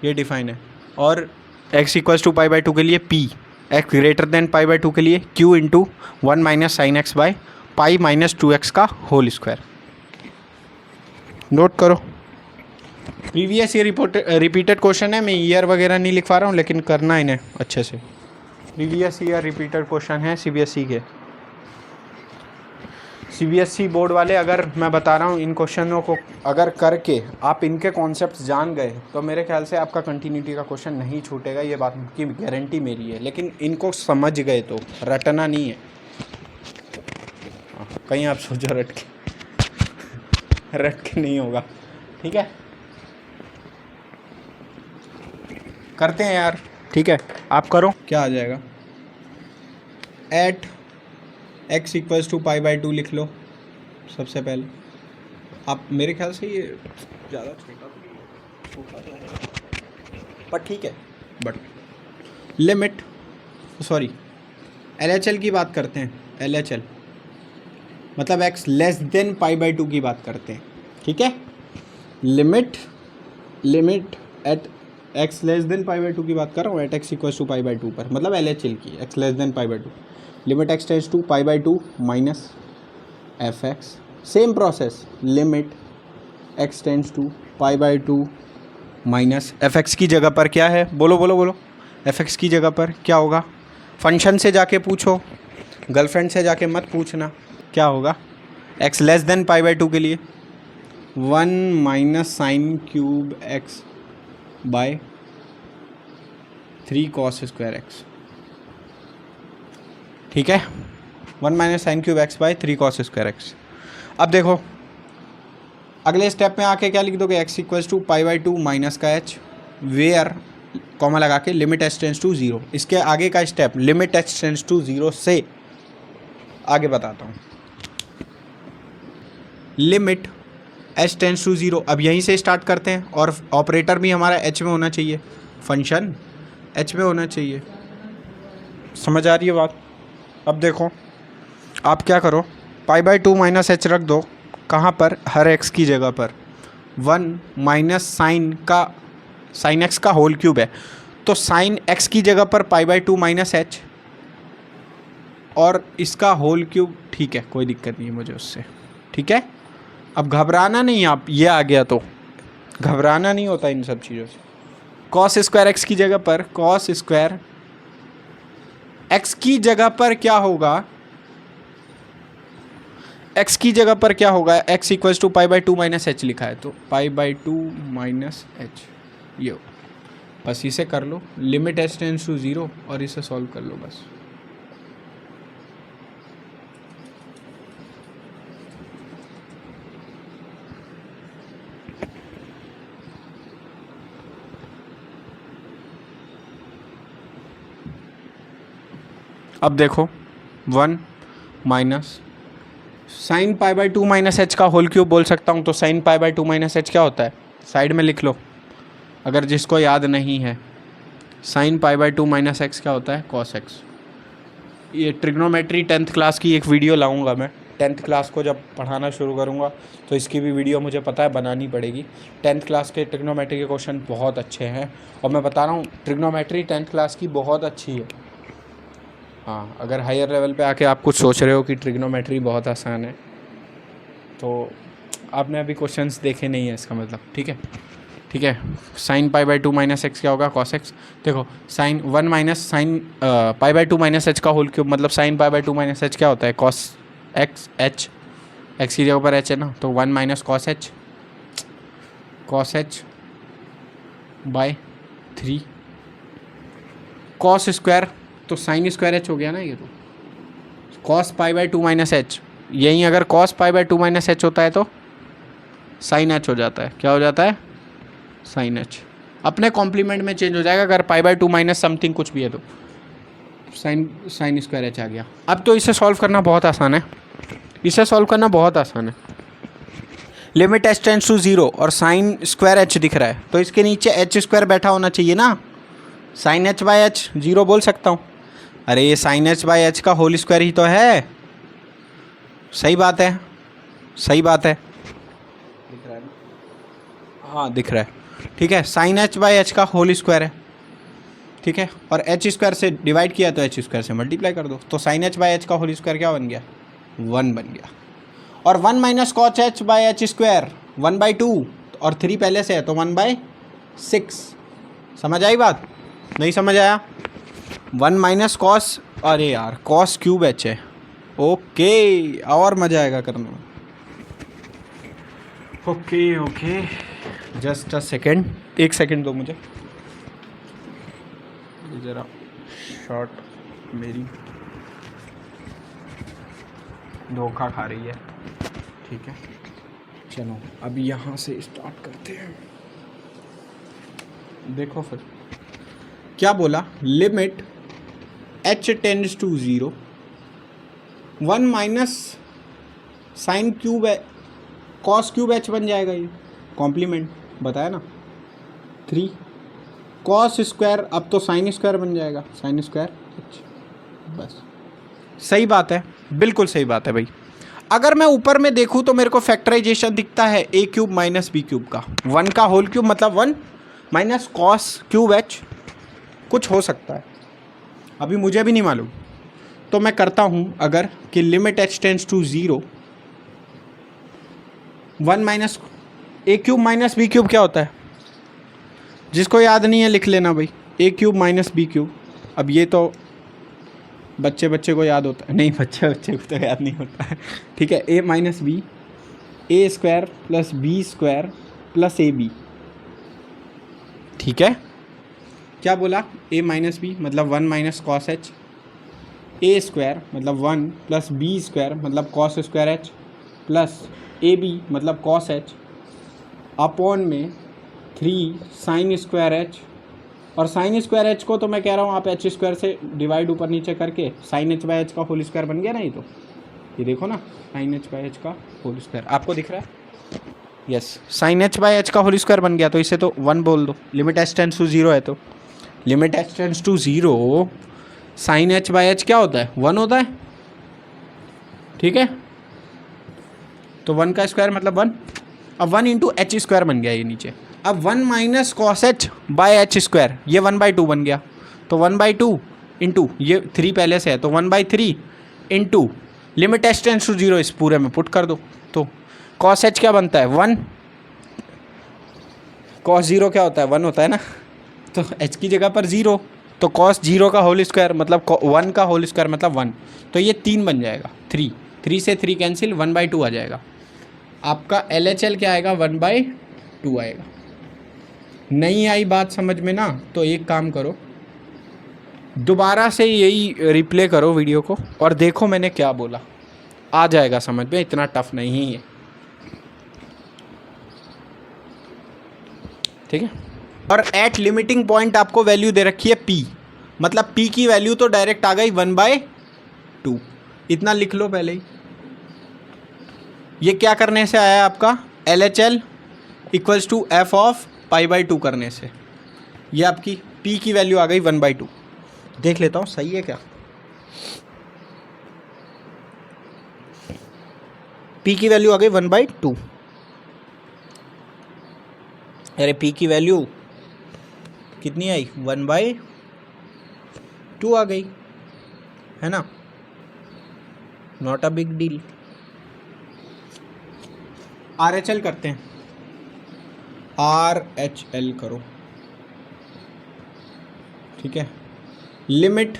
[SPEAKER 1] ये डिफाइन है, और x इक्वल्स टू π/2 के लिए p, x ग्रेटर देन π/2 के लिए q into 1 minus sine x by pi minus 2x का होल स्क्वायर। नोट करो, प्रीवियस ईयर रिपीटेड क्वेश्चन है, मैं ईयर वगैरह नहीं लिखवा रहा हूँ, लेकिन करना इन्हें अच्छे से। प्रीवियस ईयर रिपीटेड क्वेश्चन है सीबीएसई के, सीबीएसई बोर्ड वाले, अगर मैं बता रहा हूँ इन क्वेश्चनों को अगर करके आप इनके कॉन्सेप्ट जान गए तो मेरे ख्याल से आपका कंटिन्यूटी का क्वेश्चन नहीं छूटेगा, ये बात की गारंटी मेरी है, लेकिन इनको समझ गए तो रटना नहीं है। कहीं आप सोचो रट के नहीं होगा, ठीक है, करते हैं यार, ठीक है, आप करो, क्या आ जाएगा, एट x इक्वल्स टू π/2 लिख लो सबसे पहले आप, मेरे ख्याल से ये ज़्यादा छोटा तो है पर ठीक है, बट लिमिट सॉरी LHL की बात करते हैं, LHL मतलब x लेस देन π/2 की बात करते हैं, ठीक है, limit at x less than pi by two की बात कर रहा हूँ, at x equals to pi by two पर, मतलब एल एच एल की, x less than pi by two, limit x tends to pi by two minus f x, same process, limit x tends to pi by two minus f x की जगह पर क्या है, बोलो बोलो बोलो, एफ एक्स की जगह पर क्या होगा, फंक्शन से जाके पूछो, गर्लफ्रेंड से जाके मत पूछना, क्या होगा x less than pi by two के लिए 1 minus sine cube x by 3 cos square x, ठीक है, 1 minus sine cube x by 3 cos square x. अब देखो अगले स्टेप में आके क्या लिख दोगे, x equals to pi by two minus का एच, वेयर कॉमा लगा के limit h tends to zero. इसके आगे का step limit h tends to zero से आगे बताता हूँ। Limit h tends to zero, अब यहीं से स्टार्ट करते हैं, और ऑपरेटर भी हमारा एच में होना चाहिए, फंक्शन एच में होना चाहिए। समझ आ रही है बात? अब देखो आप क्या करो, पाई बाई टू माइनस एच रख दो, कहाँ पर, हर एक्स की जगह पर, 1 माइनस साइन एक्स का होल क्यूब है, तो साइन एक्स की जगह पर पाई बाई टू माइनस एच और इसका होल क्यूब, ठीक है, कोई दिक्कत नहीं है मुझे उससे, ठीक है। अब घबराना नहीं, आप ये आ गया तो घबराना नहीं होता इन सब चीज़ों से। कॉस स्क्वायर एक्स की जगह पर, कॉस स्क्वायर एक्स की जगह पर क्या होगा, एक्स की जगह पर क्या होगा, x equals to pi by two minus h लिखा है, तो pi by two minus h, ये बस इसे कर लो, limit h tends to zero, और इसे सॉल्व कर लो बस। अब देखो 1 minus sine pi by two minus h का होल क्यूब बोल सकता हूँ, तो sine pi by two minus h क्या होता है, साइड में लिख लो अगर जिसको याद नहीं है। Sine pi by two minus x क्या होता है, कॉस एक्स। ये ट्रिग्नोमेट्री 10th क्लास की एक वीडियो लाऊंगा मैं, 10th क्लास को जब पढ़ाना शुरू करूँगा तो इसकी भी वीडियो मुझे पता है बनानी पड़ेगी। 10th क्लास के ट्रिग्नोमेट्री के क्वेश्चन बहुत अच्छे हैं, और मैं बता रहा हूँ ट्रिग्नोमेट्री 10th क्लास की बहुत अच्छी है। हाँ, अगर हायर लेवल पे आके आप कुछ सोच रहे हो कि ट्रिग्नोमेट्री बहुत आसान है, तो आपने अभी क्वेश्चंस देखे नहीं है इसका मतलब, ठीक है, ठीक है। Sine pi by two minus x क्या होगा, कॉस एक्स। देखो sine 1 minus sine pi by two minus h का होल क्यूब, मतलब sine pi by two minus h क्या होता है, कॉस एक्स एच, एक्स की जगह पर एच है ना, तो 1 minus cos h by 3 cos square, तो साइन स्क्वायर एच हो गया ना, ये तो cos pi by two minus h, यहीं अगर cos pi by two minus h होता है तो साइन एच हो जाता है, क्या हो जाता है, साइन एच। अपने कॉम्प्लीमेंट में चेंज हो जाएगा, अगर पाई बाई टू माइनस समथिंग कुछ भी है तो साइन स्क्वायर एच आ गया। अब तो इसे सॉल्व करना बहुत आसान है, इसे सॉल्व करना बहुत आसान है। Limit h tends to zero और साइन स्क्वायर एच दिख रहा है, तो इसके नीचे एच स्क्वायर बैठा होना चाहिए ना, sine h by h, zero बोल सकता हूँ। अरे ये साइन एच बाई एच का होल स्क्वायर ही तो है, सही बात है, सही बात है, दिख रहा है ना, हाँ दिख रहा है, ठीक है। साइन एच बाई एच का होल स्क्वायर है, ठीक है, और एच स्क्वायर से डिवाइड किया तो एच स्क्वायर से मल्टीप्लाई कर दो, तो साइन एच बाई एच का होल स्क्वायर क्या बन गया, 1 बन गया। और 1 minus cos h by h square 1/2, और 3 पहले से है तो 1/6। समझ आई बात, नहीं समझ आया? 1 माइनस कॉस, अरे यार कॉस क्यूब एच है, ओके, और मज़ा आएगा करने में। Okay just a second, 1 second दो मुझे, ज़रा शॉर्ट मेरी धोखा खा रही है, ठीक है। चलो अब यहाँ से स्टार्ट करते हैं। देखो फिर क्या बोला, limit h tends to zero, 1 minus sine cube है, कॉस क्यूब एच बन जाएगा, ये कॉम्प्लीमेंट बताया ना, 3 कॉस स्क्वायर, अब तो साइन स्क्वायर बन जाएगा, साइन स्क्वायर एच, बस सही बात है, बिल्कुल सही बात है भाई। अगर मैं ऊपर में देखूँ तो मेरे को फैक्टराइजेशन दिखता है ए क्यूब माइनस बी क्यूब का, 1 का होल क्यूब मतलब 1 माइनस कॉस क्यूब एच, कुछ हो सकता है, अभी मुझे भी नहीं मालूम। तो मैं करता हूँ अगर कि limit h tends to 0, 1 minus a cube minus b cube क्या होता है, जिसको याद नहीं है लिख लेना भाई, ए क्यूब माइनस बी क्यूब। अब ये तो बच्चे को याद होता है, नहीं बच्चे को तो याद नहीं होता है, ठीक है। A minus b, a square plus b square plus a b, ठीक है। क्या बोला, ए माइनस बी मतलब 1 minus cos h, a square मतलब 1 प्लस बी स्क्वायर मतलब cos square h plus a b मतलब कॉस एच अपॉन में 3 साइन स्क्वायर एच। और साइन स्क्वायर एच को तो मैं कह रहा हूँ आप एच स्क्वायर से डिवाइड ऊपर नीचे करके साइन एच बाई एच का होल स्क्वायर बन गया ना। ये देखो ना, साइन एच बाई एच का होल स्क्वायर आपको दिख रहा है, yes, sine h by h का होल स्क्वायर बन गया। तो इसे तो 1 बोल दो, लिमिट एच टेंस टू 0 है तो limit h tends to 0 sine h by h क्या होता है, 1 होता है, ठीक है। तो 1 का स्क्वायर मतलब 1, अब 1 इंटू एच स्क्वायर बन गया ये नीचे। अब 1 minus cos h by h square, ये 1/2 बन गया। तो 1/2 इंटू ये 3 पहले से है तो 1/3 into limit h tends to 0 इस पूरे में पुट कर दो। तो कॉस एच क्या बनता है 1, कॉस 0 क्या होता है 1 होता है ना, तो एच की जगह पर 0, तो कॉस 0 का होल स्क्वायर मतलब 1 का होल स्क्वायर मतलब 1, तो ये 3 बन जाएगा, 3 से 3 कैंसिल, 1/2 आ जाएगा। आपका LHL क्या आएगा 1/2 आएगा। नहीं आई बात समझ में ना, तो एक काम करो, दोबारा से यही रिप्ले करो वीडियो को और देखो मैंने क्या बोला, आ जाएगा समझ में, इतना टफ नहीं है, ठीक है। और एट लिमिटिंग पॉइंट आपको वैल्यू दे रखी है P, मतलब P की वैल्यू तो डायरेक्ट आ गई 1/2, इतना लिख लो पहले ही। ये क्या करने से आया आपका LHL equals to f of π/2 करने से, ये आपकी P की वैल्यू आ गई 1/2। देख लेता हूँ सही है क्या, P की वैल्यू आ गई 1/2। अरे P की वैल्यू कितनी आई 1/2 आ गई, है ना, not a big deal. RHL करते हैं, RHL करो, ठीक है। Limit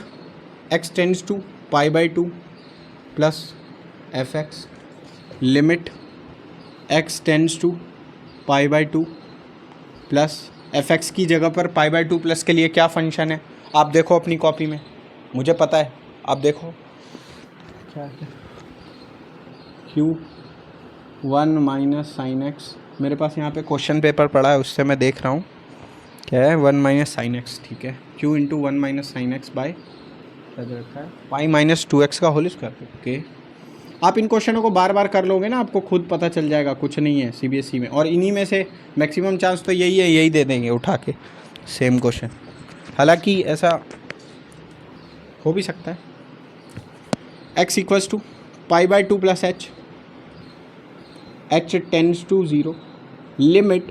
[SPEAKER 1] x tends to π/2 plus fx, limit x tends to π/2 plus fx की जगह पर π/2 प्लस के लिए क्या फंक्शन है आप देखो अपनी कॉपी में, मुझे पता है, आप देखो क्या है, Q1 माइनस साइन एक्स, मेरे पास यहाँ पे क्वेश्चन पेपर पड़ा है उससे मैं देख रहा हूँ क्या है, 1 माइनस साइन एक्स, ठीक है। Q into 1 minus sine x by क्या दे रखा है पाई माइनस 2x का होल स्क्वायर, ओके। आप इन क्वेश्चनों को बार बार कर लोगे ना, आपको खुद पता चल जाएगा, कुछ नहीं है CBSE में, और इन्हीं में से मैक्सिमम चांस तो यही है, यही दे देंगे उठा के सेम क्वेश्चन, हालांकि ऐसा हो भी सकता है। x equals to π/2 plus h tends to 0, limit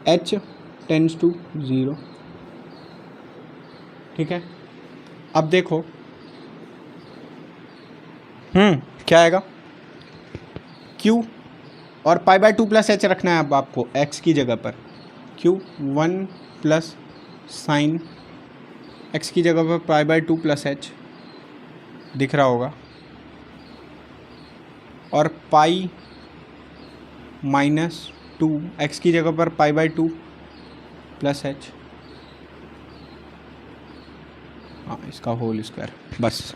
[SPEAKER 1] h tends to 0, ठीक है। अब देखो क्या आएगा, Q और π/2 प्लस h रखना है अब आपको x की जगह पर, Q1 प्लस साइन x की जगह पर π/2 प्लस h दिख रहा होगा, और पाई माइनस 2 x की जगह पर π/2 प्लस h, हाँ इसका होल स्क्वायर। बस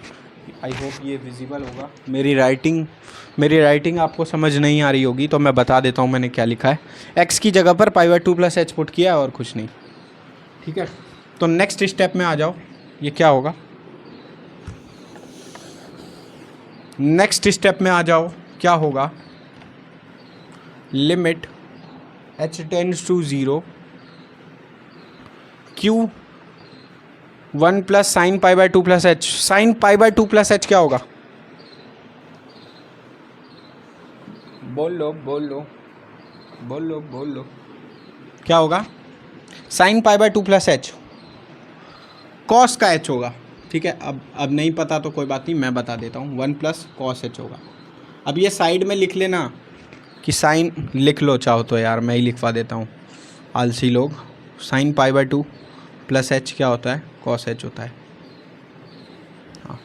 [SPEAKER 1] आई होप ये विजिबल होगा। मेरी राइटिंग आपको समझ नहीं आ रही होगी तो मैं बता देता हूँ मैंने क्या लिखा है, x की जगह पर π/2 प्लस h पुट किया और कुछ नहीं, ठीक है। तो नेक्स्ट स्टेप में आ जाओ, ये क्या होगा, नेक्स्ट स्टेप में आ जाओ, क्या होगा, limit h tends to 0, Q1 plus sine π/2 plus h, sine π/2 plus h क्या होगा, बोल लो क्या होगा? Sine pi by 2 plus h, cos का एच होगा, ठीक है। अब नहीं पता तो कोई बात नहीं, मैं बता देता हूँ, 1 प्लस कॉस एच होगा। अब ये साइड में लिख लेना कि साइन, लिख लो चाहो तो यार, मैं ही लिखवा देता हूँ, आलसी लोग। Sign pi by 2 plus H क्या होता है? कॉस एच होता है। हाँ,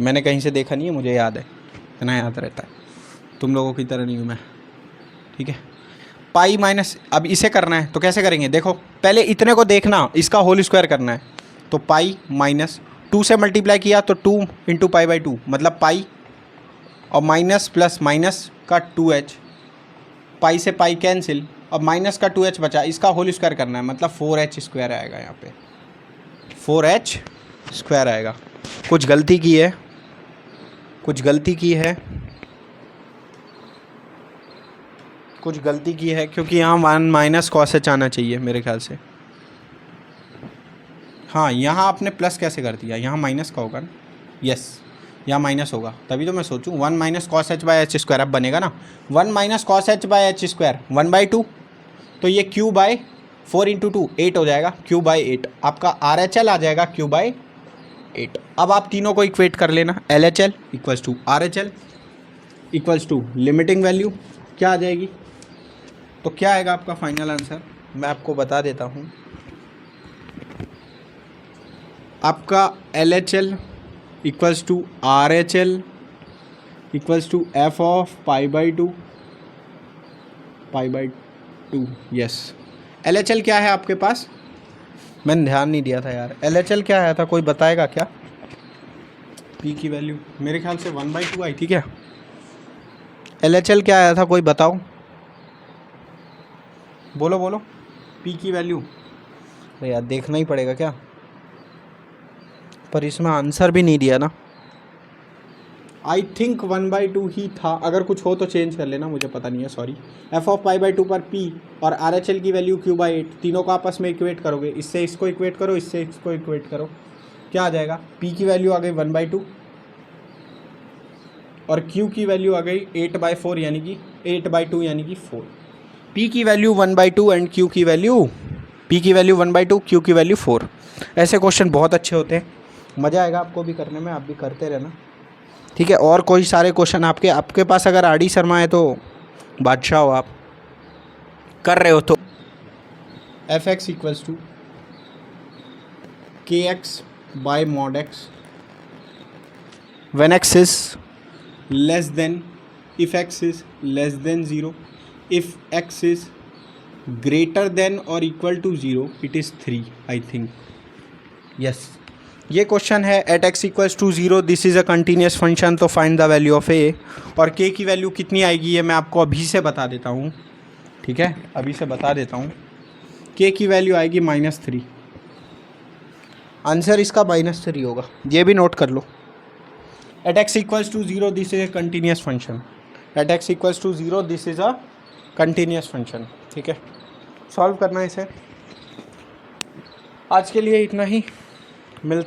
[SPEAKER 1] मैंने कहीं से देखा नहीं है, मुझे याद है, इतना याद रहता है, तुम लोगों की तरह नहीं हूँ मैं, ठीक है। पाई माइनस, अब इसे करना है तो कैसे करेंगे? देखो पहले इतने को देखना, इसका होल स्क्वायर करना है, तो पाई माइनस 2 से मल्टीप्लाई किया तो 2 इंटू पाई बाई 2 मतलब पाई, और माइनस प्लस माइनस का 2h, पाई से पाई कैंसिल, अब माइनस का 2h बचा, इसका होल स्क्वायर करना है मतलब 4h स्क्वायर आएगा, यहाँ पे 4h स्क्वायर आएगा। कुछ गलती की है, कुछ गलती की है क्योंकि यहाँ 1 माइनस कॉस एच आना चाहिए मेरे ख्याल से। हाँ, यहाँ आपने प्लस कैसे कर दिया? यहाँ माइनस का होगा ना, यस, यहाँ माइनस होगा, तभी तो मैं सोचूं 1 minus cos h by h square, अब बनेगा ना 1 minus cos h by h square 1/2, तो ये क्यू बाय 4 इंटू 2 8 हो जाएगा, क्यू बाय 8 आपका आर एच एल आ जाएगा, क्यू बाय 8। अब आप तीनों को इक्वेट कर लेना, L H L equals to R H L equals to limiting value क्या आ जाएगी? तो क्या आएगा आपका फाइनल आंसर? मैं आपको बता देता हूँ, आपका L H L equals to R H L equals to f of pi by two, yes. L H L क्या है आपके पास? मैंने ध्यान नहीं दिया था यार, एल एच एल क्या आया था, कोई बताएगा क्या? पी की वैल्यू मेरे ख्याल से 1/2 आई थी क्या? एल एच एल क्या आया था, कोई बताओ, बोलो। पी की वैल्यू, अरे यार देखना ही पड़ेगा क्या? पर इसमें आंसर भी नहीं दिया ना। आई थिंक 1/2 ही था, अगर कुछ हो तो चेंज कर लेना, मुझे पता नहीं है, sorry. F of pi by 2 पर पी और आर एच एल की वैल्यू क्यू बाई 8, तीनों को आपस में इक्वेट करोगे, इससे इसको इक्वेट करो, इससे इसको इक्वेट करो, क्या आ जाएगा? पी की वैल्यू आ गई 1/2 और क्यू की वैल्यू आ गई 8/4 यानी कि 8/2 यानी कि 4। पी की वैल्यू 1/2 एंड क्यू की वैल्यू, पी की वैल्यू 1/2, क्यू की वैल्यू 4। ऐसे क्वेश्चन बहुत अच्छे होते हैं, मज़ा आएगा आपको भी करने में, आप भी करते रहना, ठीक है। और कोई सारे क्वेश्चन आपके पास अगर आर डी शर्मा है तो बादशाह हो, आप कर रहे हो तो। F x equals to k x by mod x when x is less than, if x is less than 0, if x is greater than और equal to 0 it is 3 I think, yes. ये क्वेश्चन है at x equals to 0 this is a continuous function, तो find the value of a. और के की वैल्यू कितनी आएगी ये मैं आपको अभी से बता देता हूँ, ठीक है, अभी से बता देता हूँ। के की वैल्यू आएगी -3, आंसर इसका -3 होगा, ये भी नोट कर लो। At x equals to 0 this is a continuous function, at x equals to 0 this is a continuous function, ठीक है। सॉल्व करना है इसे, आज के लिए इतना ही, मिलते